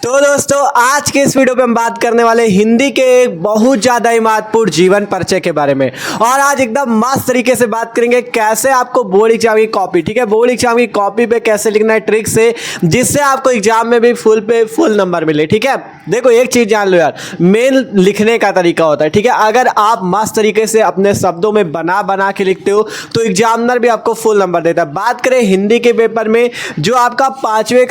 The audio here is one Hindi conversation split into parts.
तो दोस्तों आज के इस वीडियो पे हम बात करने वाले हिंदी के एक बहुत ज्यादा ही महत्वपूर्ण जीवन परिचय के बारे में। और आज एकदम मस्त तरीके से बात करेंगे कैसे आपको बोर्ड एग्जाम की कॉपी, ठीक है, बोर्ड एग्जाम की कॉपी पे कैसे लिखना है ट्रिक से, जिससे आपको एग्जाम में भी फुल नंबर मिले। ठीक है, देखो एक चीज जान लो यार, मेन लिखने का तरीका होता है। ठीक है, अगर आप मस्त तरीके से अपने शब्दों में बना बना के लिखते हो तो एग्जामिनर भी आपको फुल नंबर देता है। बात करें हिंदी के पेपर में, जो आपका पांचवे के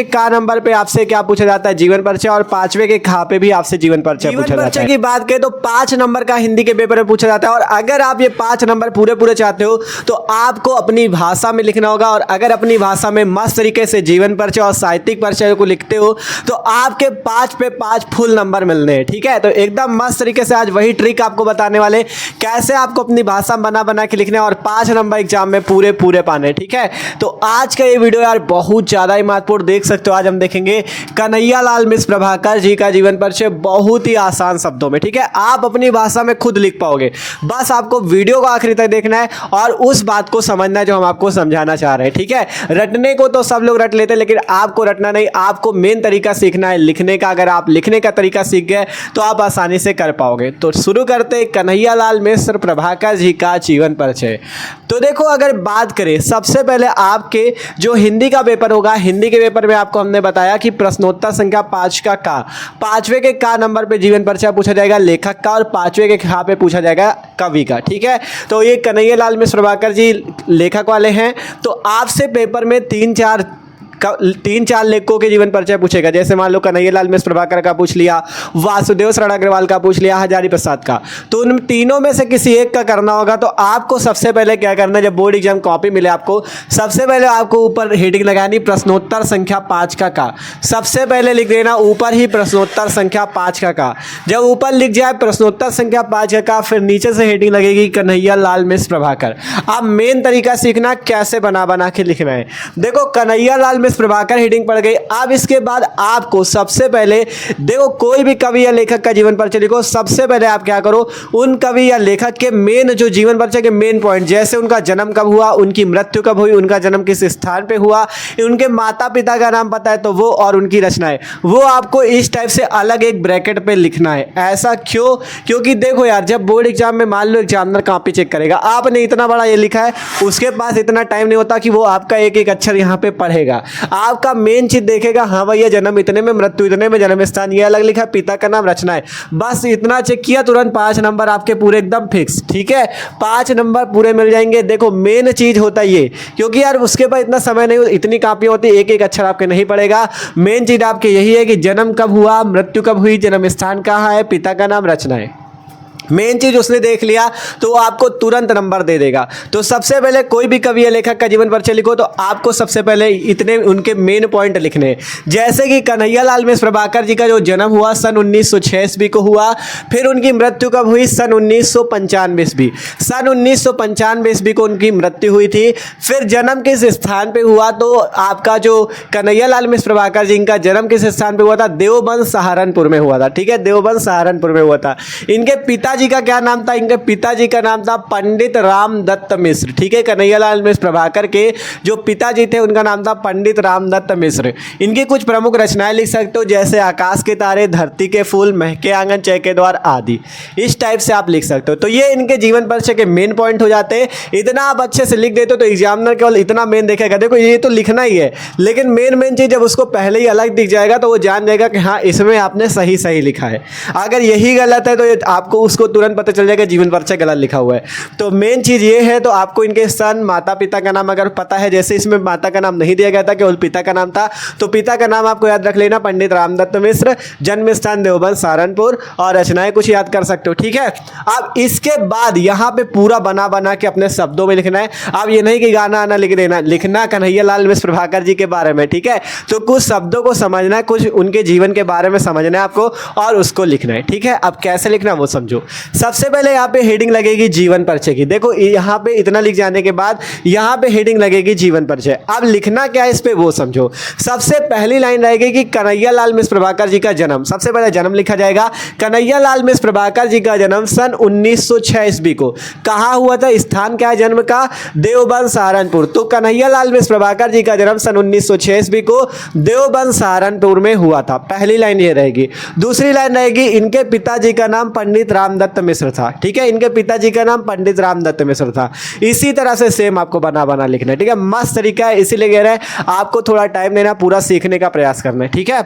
का नंबर पे आपसे क्या पूछा जाता है, जीवन परिचय, और पांचवे के खा पे भी आपसे जीवन परिचय पूछा जाता है। की बात करें तो 5 नंबर का हिंदी के पेपर में पूछा जाता है। और अगर आप ये 5 नंबर पूरे चाहते हो तो आपको अपनी भाषा में लिखना होगा। और अगर अपनी भाषा में मस्त तरीके से जीवन परिचय और साहित्यिक परिचय को लिखते हो तो आपके 5 पे 5 फुल नंबर मिलने हैं। ठीक है, तो एकदम मस्त तरीके से आज वही ट्रिक आपको बताने वाले, कैसे आपको अपनी भाषा बना बना के लिखना है और 5 नंबर एग्जाम में पूरे पाने। ठीक है, तो आज का ये वीडियो यार बहुत ज्यादा ही महत्वपूर्ण, देख सकते हो। आज हम देखेंगे कन्हैयालाल मिश्र प्रभाकर जी का जीवन परिचय बहुत ही आसान शब्दों में। ठीक है, आप अपनी भाषा में खुद लिख पाओगे, बस आपको वीडियो को आखिरी तक देखना है और उस बात को समझना है जो हम आपको समझाना चाह रहे हैं। ठीक है, रटने को तो सब लोग रट लेते हैं, लेकिन आपको रटना नहीं, आपको मेन तरीका सीखना है लिखने का। अगर आप लिखने का तरीका सीख गए तो आप आसानी से कर पाओगे। तो शुरू करते हैं कन्हैयालाल मिश्र प्रभाकर जी का जीवन परिचय। तो देखो, अगर बात करें सबसे पहले आपके जो हिंदी का पेपर होगा, हिंदी के पेपर में आपको हमने बताया कि प्रश्नोत्तर संख्या 5 का का, पांचवे के का नंबर पे जीवन परिचय पूछा जाएगा लेखक का, और पांचवे के खा पे पूछा जाएगा कवि का। ठीक है, तो ये कन्हैयालाल मिश्र प्रभाकर जी लेखक वाले हैं। तो आपसे पेपर में 3-4 लेखकों के जीवन परिचय पूछेगा। जैसे मान लो कन्हैयालाल मिश्र प्रभाकर का पूछ लिया, वासुदेव शरण अग्रवाल का पूछ लिया, हजारी प्रसाद का, तो उन तीनों में से किसी एक का करना होगा। तो आपको सबसे पहले क्या करना है, जब बोर्ड एग्जाम कॉपी मिले आपको, सबसे पहले आपको ऊपर हेडिंग लगानी प्रश्नोत्तर संख्या 5 का। सबसे पहले लिख देना ऊपर ही प्रश्नोत्तर संख्या 5 का। जब ऊपर लिख जाए प्रश्नोत्तर संख्या 5 का, फिर नीचे से हेडिंग लगेगी कन्हैयालाल मिश्र प्रभाकर। अब मेन तरीका सीखना कैसे बना बना के लिखना है। देखो, कन्हैयालाल मिश्र प्रभाकर हेडिंग पड़ गई। अब इसके बाद आपको सबसे पहले देखो, कोई भी कवि या लेखक का जीवन परिचय लिखो, सबसे पहले आप क्या करो, उन कवि या लेखक के मेन जो जीवन परिचय के मेन पॉइंट, जैसे उनका जन्म कब हुआ, उनकी मृत्यु कब हुई, उनका जन्म किस स्थान पे हुआ, उनके माता पिता का नाम पता है तो वो, और उनकी रचनाएं, वो आपको इस टाइप से अलग एक ब्रैकेट पे लिखना है। ऐसा क्यों? क्योंकि देखो यार, जब बोर्ड एग्जाम में मान लो एग्जामिनर कॉपी चेक करेगा, आपने इतना बड़ा ये लिखा है, उसके पास इतना टाइम नहीं होता कि वो आपका एक एक अक्षर यहाँ पे पढ़ेगा। आपका मेन चीज देखेगा, हाँ भैया जन्म इतने में, मृत्यु इतने में, जन्म स्थान ये अलग लिखा, पिता का नाम, रचना है, बस इतना चेक किया, तुरंत 5 नंबर आपके पूरे एकदम फिक्स। ठीक है, 5 नंबर पूरे मिल जाएंगे। देखो मेन चीज होता है ये, क्योंकि यार उसके पास इतना समय नहीं, इतनी कापियां होती, एक एक अक्षर आपके नहीं पड़ेगा। मेन चीज आपके यही है कि जन्म कब हुआ, मृत्यु कब हुई, जन्म स्थान कहाँ है, पिता का नाम, रचना है। मेन चीज उसने देख लिया तो वो आपको तुरंत नंबर दे देगा। तो सबसे पहले कोई भी कवि या लेखक का जीवन परिचय लिखो तो आपको सबसे पहले इतने उनके मेन पॉइंट लिखने हैं। जैसे कि कन्हैयालाल मिश्र प्रभाकर जी का जो जन्म हुआ सन 1906 ईस्वी को हुआ, फिर उनकी मृत्यु कब हुई, सन 1995 ईस्वी, सन 1995 ईस्वी को उनकी मृत्यु हुई थी। फिर जन्म किस स्थान पे हुआ, तो आपका जो कन्हैयालाल मिश्र प्रभाकर जी का जन्म किस स्थान पे हुआ था, देवबंद सहारनपुर में हुआ था। ठीक है, देवबंद सहारनपुर में हुआ था। इनके पिताजी का क्या नाम था, इनके पिताजी का नाम था पंडित रामदत्त मिश्र। ठीक है, कन्हैयालाल मिश्र प्रभाकर के जो पिताजी थे उनका नाम था पंडित रामदत्त मिश्र। इनकी कुछ प्रमुख रचनाएं लिख सकते हो, जैसे आकाश के तारे, धरती के फूल, महके आंगन, चहके द्वार आदि, इस टाइप से आप लिख सकते हो। तो ये इनके जीवन परिचय के मेन पॉइंट हो जाते हैं। इतना आप अच्छे से लिख देते हो तो एग्जामिनर केवल इतना मेन देखेगा, देखो ये तो लिखना ही है, लेकिन मेन चीज जब उसको पहले ही अलग दिख जाएगा तो वो जान जाएगा कि हाँ इसमें आपने सही लिखा है। अगर यही गलत है तो आपको उसको तुरंत पता चल जाएगा जीवन परिचय गलत लिखा हुआ है। तो मेन चीज ये है, तो आपको इनके सन, माता पिता का नाम अगर पता है, जैसे इसमें माता का नाम नहीं दिया गया था, केवल पिता का नाम था, तो पिता का नाम आपको याद रख लेना पंडित रामदत्त मिश्र, जन्म स्थान देवबंद सहारनपुर, और रचनाएं कुछ याद कर सकते हो। ठीक है, अब इसके बाद यहाँ पे पूरा बना बना के अपने शब्दों में लिखना है। अब ये नहीं कि गाना आना लिख देना, लिखना कन्हैयालाल मिश्र प्रभाकर जी के बारे में। ठीक है, तो कुछ शब्दों को समझना है, कुछ उनके जीवन के बारे में समझना है आपको, और उसको लिखना है। ठीक है, अब कैसे लिखना वो समझो। सबसे पहले यहाँ पे हेडिंग लगेगी जीवन परिचय की। देखो यहाँ पे इतना लिख जाने के बाद यहाँ पे हेडिंग लगेगी जीवन परिचय। अब लिखना क्या है इस पे वो समझो। सबसे पहली लाइन रहेगी कि कन्हैयालाल मिश्र प्रभाकर जी का जन्म। सबसे पहले जन्म लिखा जाएगा। कन्हैयालाल मिश्र प्रभाकर जी का जन्म सन 1906 ईस्वी को कहाँ हुआ था, स्थान क्या है जन्म का, देवबंद सहारनपुर। तो कन्हैयालाल मिश्र प्रभाकर जी का जन्म सन 1906 ईस्वी को देवबंद सहारनपुर में हुआ था। पहली लाइन ये रहेगी। दूसरी लाइन रहेगी इनके पिताजी का नाम पंडित रामदत्त मिश्र था। ठीक है, इनके पिताजी का नाम पंडित रामदत्त मिश्र था। इसी तरह से सेम आपको बना बना लिखना है। ठीक है, मस्त तरीका है, इसीलिए कह रहे हैं आपको थोड़ा टाइम देना, पूरा सीखने का प्रयास करना है। ठीक है,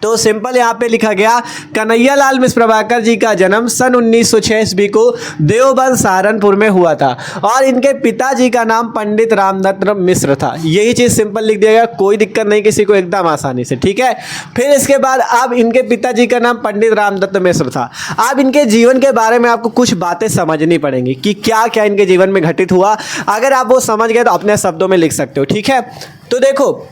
तो सिंपल यहाँ पे लिखा गया कन्हैयालाल मिश्र प्रभाकर जी का जन्म सन 1906 ईस्वी को देवबंद सहारनपुर में हुआ था और इनके पिताजी का नाम पंडित रामदत्त मिश्र था। यही चीज़ सिंपल लिख दिया गया, कोई दिक्कत नहीं किसी को, एकदम आसानी से। ठीक है, फिर इसके बाद अब इनके पिताजी का नाम पंडित रामदत्त मिश्र था। अब इनके जीवन के बारे में आपको कुछ बातें समझनी पड़ेंगी कि क्या क्या इनके जीवन में घटित हुआ। अगर आप वो समझ गए तो अपने शब्दों में लिख सकते हो। ठीक है, तो देखो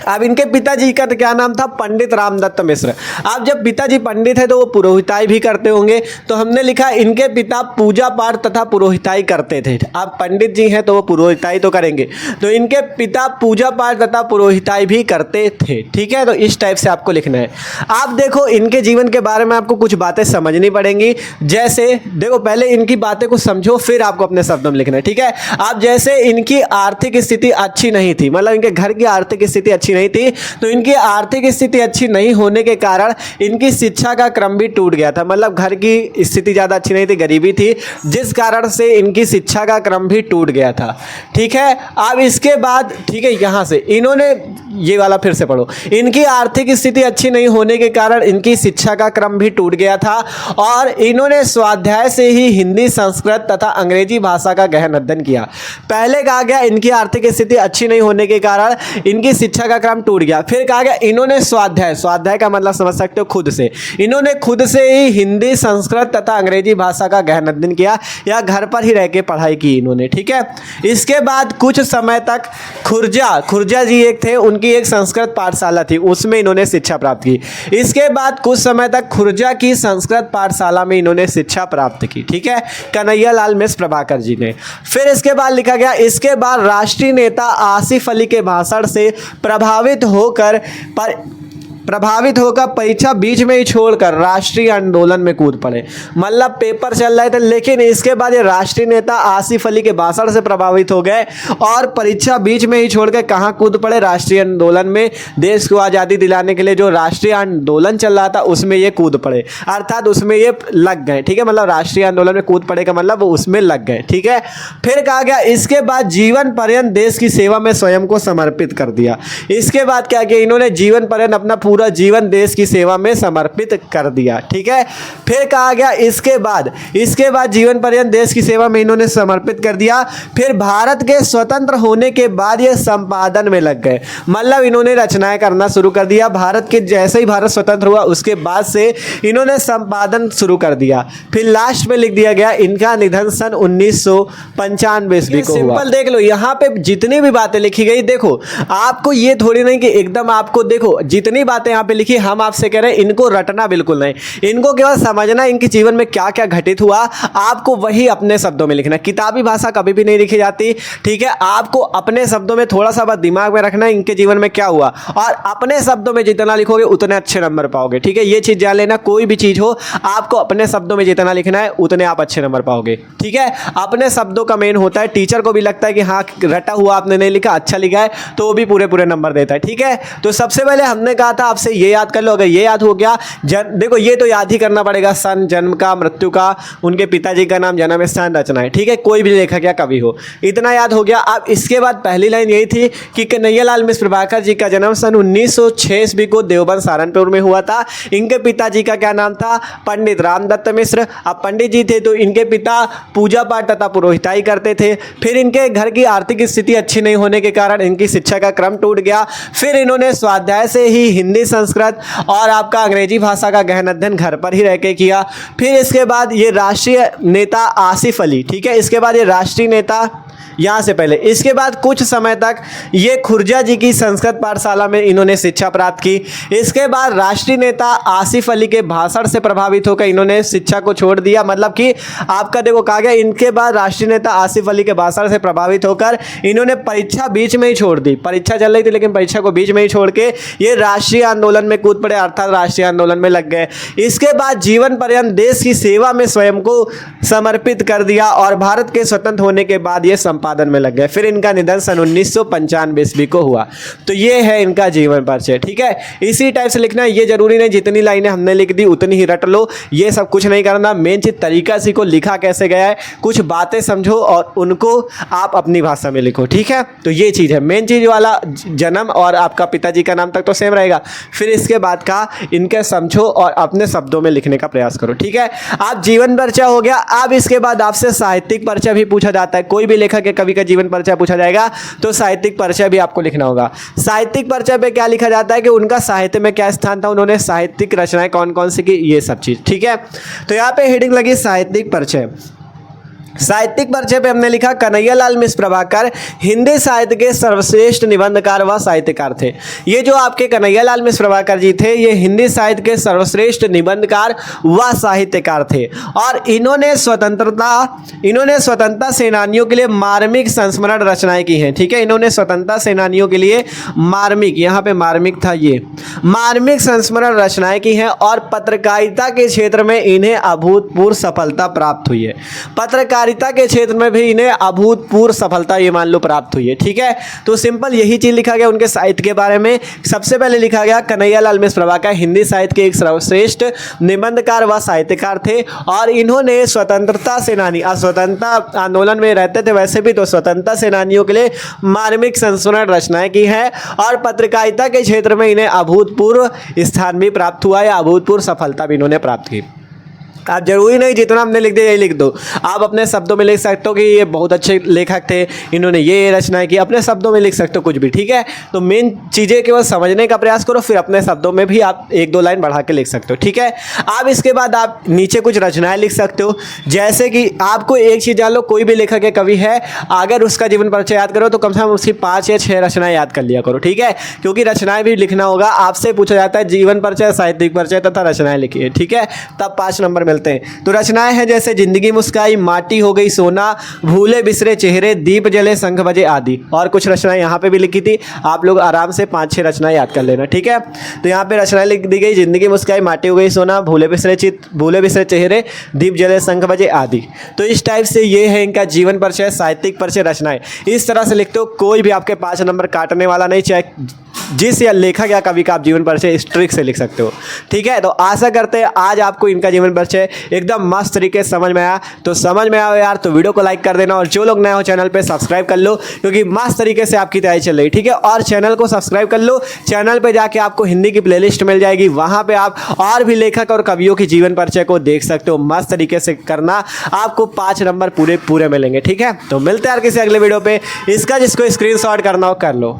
अब इनके पिताजी का तो क्या नाम था, पंडित रामदत्त मिश्र। अब जब पिताजी पंडित है तो वो पुरोहिताई भी करते होंगे, तो हमने लिखा इनके पिता पूजा पाठ तथा पुरोहिताई करते थे। अब पंडित जी हैं तो वो पुरोहिताई तो करेंगे, तो इनके पिता पूजा पाठ तथा पुरोहिताई भी करते थे। ठीक है, तो इस टाइप से आपको लिखना है। आप देखो इनके जीवन के बारे में आपको कुछ बातें समझनी पड़ेंगी। जैसे देखो पहले इनकी बातें को समझो, फिर आपको अपने शब्दों में लिखना है। ठीक है, अब जैसे इनकी आर्थिक स्थिति अच्छी नहीं थी, मतलब इनके घर की आर्थिक स्थिति अच्छी नहीं थी, तो इनकी आर्थिक स्थिति अच्छी नहीं होने के कारण इनकी शिक्षा का क्रम भी टूट गया था। मतलब घर की स्थिति ज़्यादा अच्छी नहीं थी, गरीबी थी, जिस कारण से इनकी शिक्षा का क्रम भी टूट गया था। ठीक है, अब इसके बाद ठीक है यहाँ से इन्होंने ये वाला फिर से पढ़ो। इनकी आर्थिक स्थिति अच्छी नहीं होने के कारण इनकी शिक्षा का क्रम भी टूट गया था और इन्होंने स्वाध्याय से ही हिंदी, संस्कृत तथा अंग्रेजी भाषा का गहन अध्ययन किया। पहले कहा गया इनकी आर्थिक स्थिति अच्छी नहीं होने के कारण इनकी शिक्षा का क्रम टूट गया। फिर कहा गया इन्होंने स्वाध्याय, स्वाध्याय का मतलब समझ सकते हो खुद से, इन्होंने खुद से ही हिंदी, संस्कृत तथा अंग्रेजी भाषा का गहन अध्ययन किया या घर पर ही रह के पढ़ाई की इन्होंने। ठीक है, इसके बाद कुछ समय तक खुर्जा जी एक थे, उनकी एक संस्कृत पाठशाला थी, उसमें इन्होंने शिक्षा प्राप्त की। इसके बाद कुछ समय तक खुर्जा की संस्कृत पाठशाला में इन्होंने शिक्षा प्राप्त की। ठीक है, कन्हैयालाल मिश्र प्रभाकर जी ने। फिर इसके बाद लिखा गया इसके बाद राष्ट्रीय नेता आसिफ अली के भाषण से प्रभावित होकर परीक्षा बीच में ही छोड़कर राष्ट्रीय आंदोलन में कूद पड़े। मतलब पेपर चल रहे थे, लेकिन इसके बाद ये राष्ट्रीय नेता आसिफ अली के भाषण से प्रभावित हो गए और परीक्षा बीच में ही छोड़कर कहाँ कूद पड़े, राष्ट्रीय आंदोलन में। देश को आज़ादी दिलाने के लिए जो राष्ट्रीय आंदोलन चल रहा था उसमें ये कूद पड़े, अर्थात उसमें ये लग गए। ठीक है, मतलब राष्ट्रीय आंदोलन में कूद पड़े का मतलब वो उसमें लग गए। ठीक है, फिर कहा गया इसके बाद जीवन पर्यंत देश की सेवा में स्वयं को समर्पित कर दिया। इसके बाद क्या किया, इन्होंने जीवन पर्यंत अपना पूरा जीवन देश की सेवा में समर्पित कर दिया। ठीक है, फिर कहा गया इसके बाद जीवन पर्यंत देश की सेवा में इन्होंने समर्पित कर दिया। फिर भारत के स्वतंत्र होने के बाद ये संपादन में लग गए, मतलब इन्होंने रचनाएं करना शुरू कर दिया। भारत के जैसे ही भारत स्वतंत्र हुआ उसके बाद से इन्होंने संपादन शुरू कर दिया। फिर लास्ट में लिख दिया गया इनका निधन सन 1995 ईस्वी को हुआ। सिंपल देख लो, यहाँ पे जितनी भी बातें लिखी गई, देखो आपको ये थोड़ी नहीं कि एकदम आपको, देखो जितनी बातें यहाँ पे लिखी हम आपसे कह रहे हैं इनको रटना बिल्कुल नहीं, इनको केवल समझना इनके जीवन में क्या क्या घटित हुआ, आपको वही अपने शब्दों में लिखना। किताबी भाषा कभी भी नहीं लिखी जाती। ठीक है, आपको अपने शब्दों में थोड़ा सा बस दिमाग में रखना है इनके जीवन में क्या हुआ, और अपने शब्दों में जितना लिखोगे उतने अच्छे नंबर पाओगे। ठीक है, ये चीज़ जान लेना, कोई भी चीज़ हो आपको अपने शब्दों में जितना लिखना है उतने आप अच्छे नंबर पाओगे। ठीक है, अपने शब्दों का मेन होता है। टीचर को भी लगता है कि हाँ रटा हुआ आपने नहीं लिखा, अच्छा लिखा है, तो वो भी पूरे नंबर देता है। ठीक है, तो सबसे पहले हमने कहा था आपसे ये याद कर लो। अगर ये याद हो गया, देखो ये तो याद ही करना पड़ेगा, सन, जन्म का, मृत्यु का, उनके पिताजी का नाम, जन्म स्थान, रचनाएं। ठीक है, कोई भी लेखक या कवि हो, इतना याद हो गया। अब इसके बाद पहली लाइन यही थी कि कन्हैयालाल मिश्र प्रभाकर जी का जन्म सन 1906 ईस्वी को देवबंद सहारनपुर में हुआ था। इनके पिताजी का क्या नाम था, पंडित रामदत्त मिश्र। अब पंडित जी थे तो इनके पिता पूजा पाठ तथा पुरोहिताई करते थे। फिर इनके घर की आर्थिक स्थिति अच्छी नहीं होने के कारण इनकी शिक्षा का क्रम टूट गया। फिर इन्होंने स्वाध्याय से ही हिंदी, संस्कृत और आपका अंग्रेजी भाषा का गहन अध्ययन घर पर ही रह के किया। फिर इसके बाद ये राष्ट्रीय नेता आसिफ अली, ठीक है, इसके बाद ये राष्ट्रीय नेता यहाँ से पहले। इसके बाद कुछ समय तक ये खुर्जा जी की संस्कृत पाठशाला में इन्होंने शिक्षा प्राप्त की। इसके बाद राष्ट्रीय नेता आसिफ अली के भाषण से प्रभावित होकर इन्होंने शिक्षा को छोड़ दिया। मतलब कि आपका देखो कहा गया, इनके बाद राष्ट्रीय नेता आसिफ अली के भाषण से प्रभावित होकर इन्होंने परीक्षा बीच में ही छोड़ दी। परीक्षा चल रही थी लेकिन परीक्षा को बीच में ही छोड़ के ये राष्ट्रीय आंदोलन में कूद पड़े, अर्थात राष्ट्रीय आंदोलन में लग गए। इसके बाद जीवन पर्यंत देश की सेवा में स्वयं को समर्पित कर दिया और भारत के स्वतंत्र होने के बाद ये संपादन में लग गए। फिर इनका निधन सन 1995 ईस्वी को हुआ। तो ये है इनका जीवन परिचय। ठीक है, इसी टाइप से लिखना है, ये जरूरी नहीं जितनी लाइनें हमने लिख दी उतनी ही रट लो, ये सब कुछ नहीं करना। मेन चीज तरीका सीखो, लिखा कैसे गया है, कुछ बातें समझो और उनको आप अपनी भाषा में लिखो। ठीक है, तो ये चीज है मेन चीज वाला। जन्म और आपका पिताजी का नाम तक तो सेम रहेगा, फिर इसके बाद का इनके समझो और अपने शब्दों में लिखने का प्रयास करो। ठीक है, आप जीवन परिचय हो गया। अब इसके बाद आपसे साहित्यिक परिचय भी पूछा जाता है। कोई भी लेखक के कवि का जीवन परिचय पूछा जाएगा तो साहित्यिक परिचय भी आपको लिखना होगा। साहित्यिक परिचय पे क्या लिखा जाता है कि उनका साहित्य में क्या स्थान था, उन्होंने साहित्यिक रचनाएं कौन कौन सी की, ये सब चीज। ठीक है, तो यहाँ पे हेडिंग लगी साहित्यिक परिचय। साहित्यिक परिचय पे हमने लिखा कन्हैयालाल मिश्र प्रभाकर हिंदी साहित्य के सर्वश्रेष्ठ निबंधकार व साहित्यकार थे। ये जो आपके कन्हैयालाल मिश्र प्रभाकर जी थे, ये हिंदी साहित्य के सर्वश्रेष्ठ निबंधकार व साहित्यकार थे और इन्होंने स्वतंत्रता सेनानियों के लिए मार्मिक संस्मरण रचनाएं की हैं। ठीक है, इन्होंने स्वतंत्रता सेनानियों के लिए मार्मिक, यहाँ पे मार्मिक था, ये मार्मिक संस्मरण रचनाएं की हैं और पत्रकारिता के क्षेत्र में इन्हें अभूतपूर्व सफलता प्राप्त हुई है। पत्रकारिता के क्षेत्र में भी इन्हें अभूतपूर्व सफलता ये मान लो प्राप्त हुई है। ठीक है, तो सिंपल यही चीज लिखा गया उनके साहित्य के बारे में। सबसे पहले लिखा गया कन्हैयालाल मिश्र प्रभाकर हिंदी साहित्य के एक सर्वश्रेष्ठ निबंधकार व साहित्यकार थे और इन्होंने स्वतंत्रता सेनानी, स्वतंत्रता आंदोलन में रहते थे वैसे भी, तो स्वतंत्रता सेनानियों के लिए मार्मिक संस्मरण रचनाएं की हैं और पत्रकारिता के क्षेत्र में इन्हें अभूतपूर्व स्थान भी प्राप्त हुआ है, अभूतपूर्व सफलता भी इन्होंने प्राप्त की। आप जरूरी नहीं जितना हमने लिख दिया यही लिख दो, आप अपने शब्दों में लिख सकते हो कि ये बहुत अच्छे लेखक थे, इन्होंने ये रचनाएं की, अपने शब्दों में लिख सकते हो कुछ भी। ठीक है, तो मेन चीज़ें केवल समझने का प्रयास करो, फिर अपने शब्दों में भी आप एक दो लाइन बढ़ा के लिख सकते हो। ठीक है, अब इसके बाद आप नीचे कुछ रचनाएं लिख सकते हो। जैसे कि आपको एक चीज़ जान लो, कोई भी लेखक या कवि है, अगर उसका जीवन परिचय याद करो तो कम से कम उसकी 5 या 6 रचनाएं याद कर लिया करो। ठीक है, क्योंकि रचनाएं भी लिखना होगा, आपसे पूछा जाता है जीवन परिचय, साहित्यिक परिचय तथा रचनाएं लिखिए। ठीक है, तब 5 नंबर मिलते हैं। तो रचनाएं हैं जैसे जिंदगी मुस्काई, माटी हो गई सोना, भूले बिसरे चेहरे, दीप जले शंख बजे आदि। और कुछ रचनाएं यहाँ पे भी लिखी थी, आप लोग आराम से 5-6 रचनाएं याद कर लेना। ठीक है, तो यहाँ पे रचनाएं लिख दी गई, जिंदगी मुस्काई, माटी हो गई सोना, भूले बिसरे चेहरे, दीप जले शंख बजे आदि। तो इस टाइप से ये है इनका जीवन परिचय, साहित्यिक परिचय, रचनाएं। इस तरह से लिखते हो, कोई भी आपके 5 नंबर काटने वाला नहीं, चाहे जिस या लेखक या कवि का आप जीवन परिचय इस ट्रिक से लिख सकते हो। ठीक है, तो आशा करते हैं आज आपको इनका जीवन परिचय एकदम मस्त तरीके से समझ में आया। तो समझ में आया यार तो वीडियो को लाइक कर देना और जो लोग नए हो चैनल पे सब्सक्राइब कर लो, क्योंकि मस्त तरीके से आपकी तैयारी चल रही। ठीक है, और चैनल को सब्सक्राइब कर लो, चैनल पे जाके आपको हिंदी की प्लेलिस्ट मिल जाएगी, वहां पे आप और भी लेखक और कवियों की जीवन परिचय को देख सकते हो। मस्त तरीके से करना, आपको 5 नंबर पूरे मिलेंगे। ठीक है, तो मिलते हैं यार किसी अगले वीडियो पे। इसका जिसको स्क्रीनशॉट करना हो कर लो।